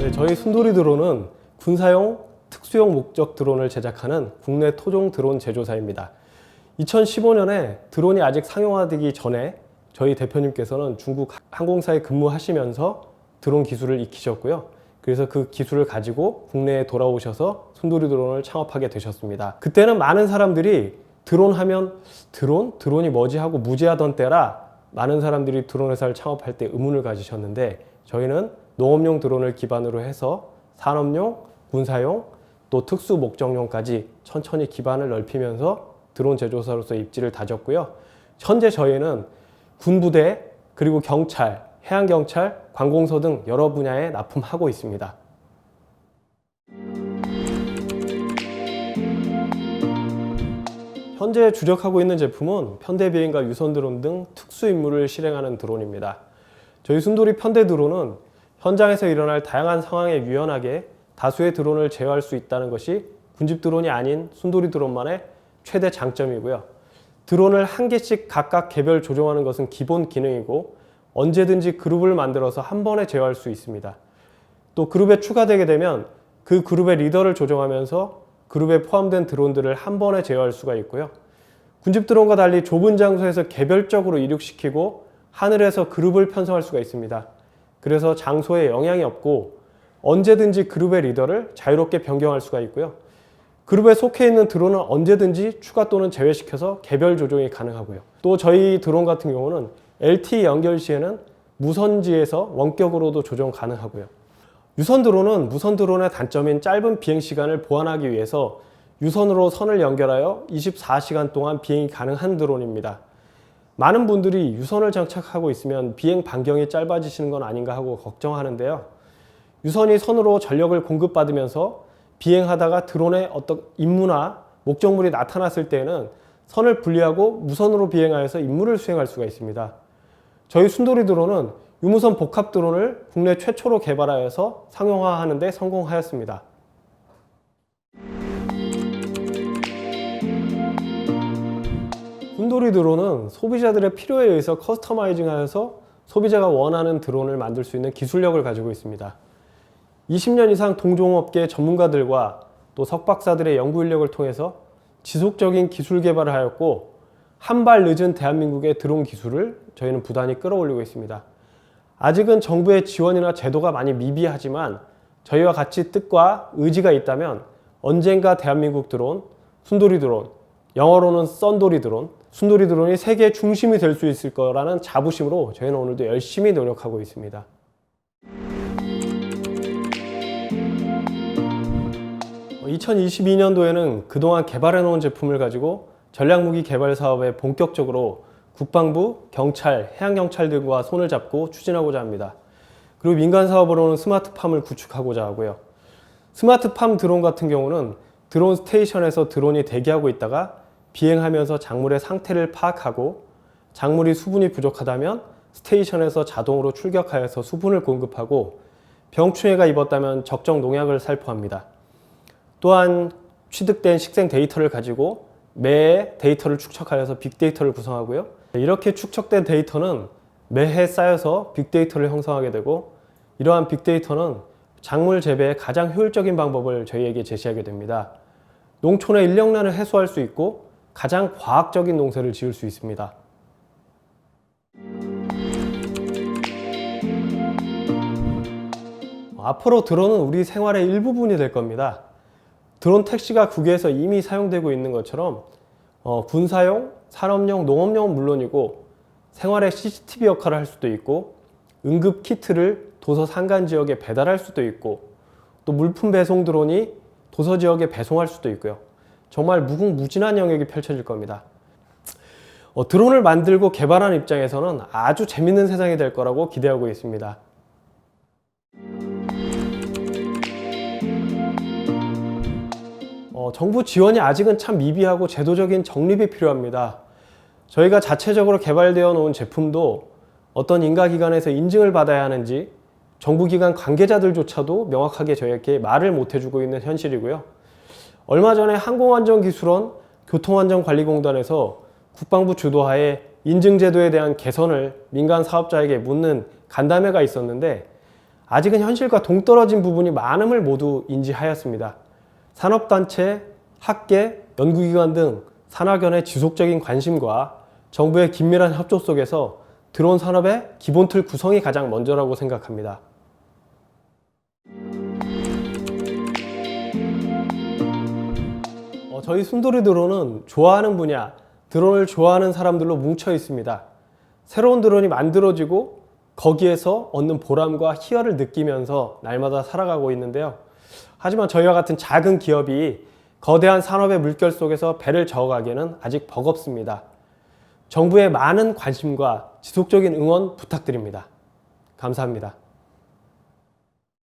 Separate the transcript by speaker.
Speaker 1: 네, 저희 순돌이 드론은 군사용, 특수용 목적 드론을 제작하는 국내 토종 드론 제조사입니다. 2015년에 드론이 아직 상용화되기 전에 저희 대표님께서는 중국 항공사에 근무하시면서 드론 기술을 익히셨고요. 그래서 그 기술을 가지고 국내에 돌아오셔서 순돌이 드론을 창업하게 되셨습니다. 그때는 많은 사람들이 드론 하면 드론이 뭐지 하고 무지하던 때라 많은 사람들이 드론 회사를 창업할 때 의문을 가지셨는데, 저희는 농업용 드론을 기반으로 해서 산업용, 군사용, 또 특수 목적용까지 천천히 기반을 넓히면서 드론 제조사로서 입지를 다졌고요. 현재 저희는 군부대, 그리고 경찰, 해양경찰, 관공서 등 여러 분야에 납품하고 있습니다. 현재 주력하고 있는 제품은 편대비행과 유선드론 등 특수임무를 실행하는 드론입니다. 저희 순돌이 편대 드론은 현장에서 일어날 다양한 상황에 유연하게 다수의 드론을 제어할 수 있다는 것이 군집 드론이 아닌 순돌이 드론만의 최대 장점이고요. 드론을 한 개씩 각각 개별 조종하는 것은 기본 기능이고, 언제든지 그룹을 만들어서 한 번에 제어할 수 있습니다. 또 그룹에 추가되게 되면 그 그룹의 리더를 조정하면서 그룹에 포함된 드론들을 한 번에 제어할 수가 있고요. 군집 드론과 달리 좁은 장소에서 개별적으로 이륙시키고 하늘에서 그룹을 편성할 수가 있습니다. 그래서 장소에 영향이 없고 언제든지 그룹의 리더를 자유롭게 변경할 수가 있고요. 그룹에 속해 있는 드론은 언제든지 추가 또는 제외시켜서 개별 조종이 가능하고요. 또 저희 드론 같은 경우는 LTE 연결 시에는 무선지에서 원격으로도 조정 가능하고요. 유선 드론은 무선 드론의 단점인 짧은 비행 시간을 보완하기 위해서 유선으로 선을 연결하여 24시간 동안 비행이 가능한 드론입니다. 많은 분들이 유선을 장착하고 있으면 비행 반경이 짧아지시는 건 아닌가 하고 걱정하는데요. 유선이 선으로 전력을 공급받으면서 비행하다가 드론에 어떤 임무나 목적물이 나타났을 때에는 선을 분리하고 무선으로 비행하여서 임무를 수행할 수가 있습니다. 저희 순돌이 드론은 유무선 복합 드론을 국내 최초로 개발하여서 상용화하는 데 성공하였습니다. 순돌이 드론은 소비자들의 필요에 의해서 커스터마이징하여서 소비자가 원하는 드론을 만들 수 있는 기술력을 가지고 있습니다. 20년 이상 동종업계 전문가들과 또 석박사들의 연구 인력을 통해서 지속적인 기술 개발을 하였고, 한 발 늦은 대한민국의 드론 기술을 저희는 부단히 끌어올리고 있습니다. 아직은 정부의 지원이나 제도가 많이 미비하지만 저희와 같이 뜻과 의지가 있다면 언젠가 대한민국 드론, 순돌이 드론, 영어로는 썬돌이 드론, 순돌이 드론이 세계의 중심이 될 수 있을 거라는 자부심으로 저희는 오늘도 열심히 노력하고 있습니다. 어, 2022년도에는 그동안 개발해 놓은 제품을 가지고 전략무기 개발 사업에 본격적으로 국방부, 경찰, 해양경찰들과 손을 잡고 추진하고자 합니다. 그리고 민간 사업으로는 스마트팜을 구축하고자 하고요. 스마트팜 드론 같은 경우는 드론 스테이션에서 드론이 대기하고 있다가 비행하면서 작물의 상태를 파악하고, 작물이 수분이 부족하다면 스테이션에서 자동으로 출격하여서 수분을 공급하고, 병충해가 입었다면 적정 농약을 살포합니다. 또한 취득된 식생 데이터를 가지고 매해 데이터를 축적하여서 빅데이터를 구성하고요. 이렇게 축적된 데이터는 매해 쌓여서 빅데이터를 형성하게 되고, 이러한 빅데이터는 작물 재배에 가장 효율적인 방법을 저희에게 제시하게 됩니다. 농촌의 인력난을 해소할 수 있고 가장 과학적인 농사를 지을 수 있습니다. 앞으로 드론은 우리 생활의 일부분이 될 겁니다. 드론 택시가 국외에서 이미 사용되고 있는 것처럼 군사용, 산업용, 농업용은 물론이고 생활의 CCTV 역할을 할 수도 있고, 응급 키트를 도서 산간 지역에 배달할 수도 있고, 또 물품 배송 드론이 도서 지역에 배송할 수도 있고요. 정말 무궁무진한 영역이 펼쳐질 겁니다. 드론을 만들고 개발하는 입장에서는 아주 재밌는 세상이 될 거라고 기대하고 있습니다. 정부 지원이 아직은 참 미비하고 제도적인 정립이 필요합니다. 저희가 자체적으로 개발되어 놓은 제품도 어떤 인가기관에서 인증을 받아야 하는지 정부기관 관계자들조차도 명확하게 저희에게 말을 못 해주고 있는 현실이고요. 얼마 전에 항공안전기술원, 교통안전관리공단에서 국방부 주도하에 인증제도에 대한 개선을 민간 사업자에게 묻는 간담회가 있었는데, 아직은 현실과 동떨어진 부분이 많음을 모두 인지하였습니다. 산업단체, 학계, 연구기관 등 산학연의 지속적인 관심과 정부의 긴밀한 협조 속에서 드론 산업의 기본 틀 구성이 가장 먼저라고 생각합니다. 저희 순돌이 드론은 좋아하는 분야, 드론을 좋아하는 사람들로 뭉쳐 있습니다. 새로운 드론이 만들어지고 거기에서 얻는 보람과 희열을 느끼면서 날마다 살아가고 있는데요. 하지만 저희와 같은 작은 기업이 거대한 산업의 물결 속에서 배를 저어가기에는 아직 버겁습니다. 정부의 많은 관심과 지속적인 응원 부탁드립니다. 감사합니다.